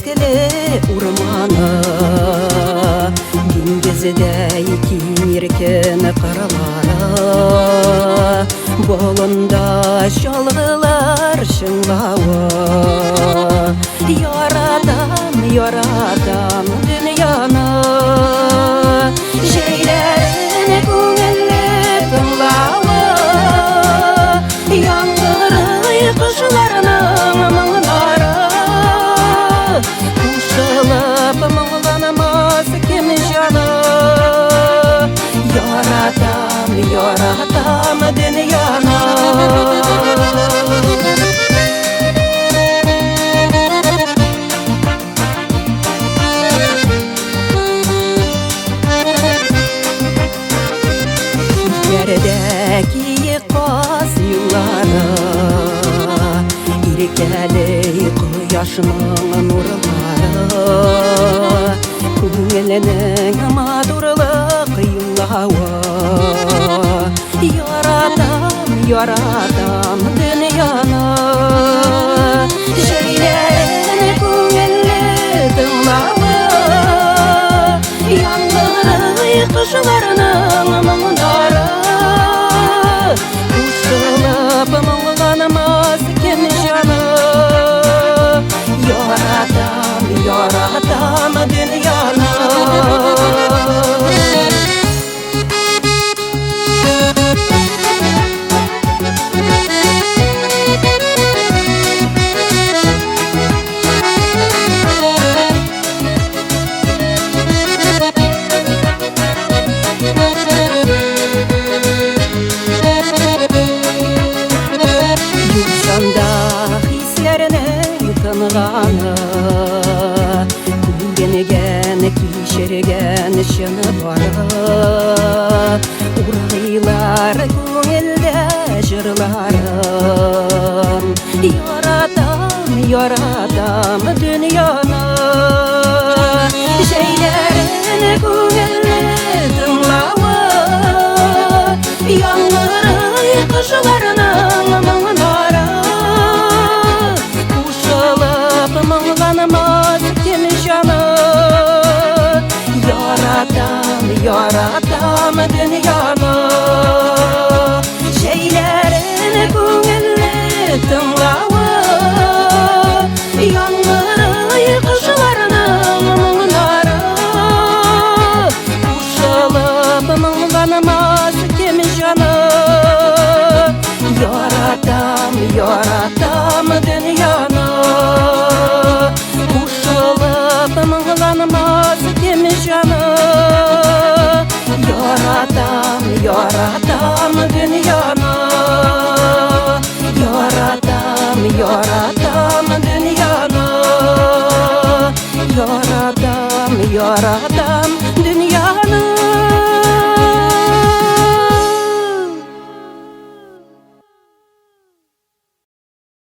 çiçekli urmanı, gündüzde kirkin karaları, bolunda şalgılar şınlağı. Yaradan, yaradan dünyanı, şeylerini көңілі тыңлауы, яңгырый кышlarının мұңлары, қушылып мұңланамас кім жаны. Яратам, яратам дүнияны. Yerdeki kaz yılları, irkeli kıyaşının nurları, көңілінің мадурлық yıllağı. Яратам, яратам дүнияны, şeylerini көңілі тыңлауы, яңгырый кышlarının мұңлары, қушылып мұңланамас кім жаны. Яратам, яратам дүнияны. Tanıganı, күлгенген, кешірген шыны бары, урайлар көңілді жырларым. Яратам, яратам дүнияны, şeylerini көңілі тыңлауы, яңгырый кышlarının мұңлары, мұңланамас кім жаны. Яратам, яратам дүнияны, şeylerini көңілі тыңлауы, яңгырый кышlarının мұңлары, қушылып мұңланамас кім жаны. Яратам, яратам дүнияны, қушылып мұңланамас кім жаны. Яратам, яратам дүнияны, яратам, яратам дүнияны, яратам, яратам дүнияны.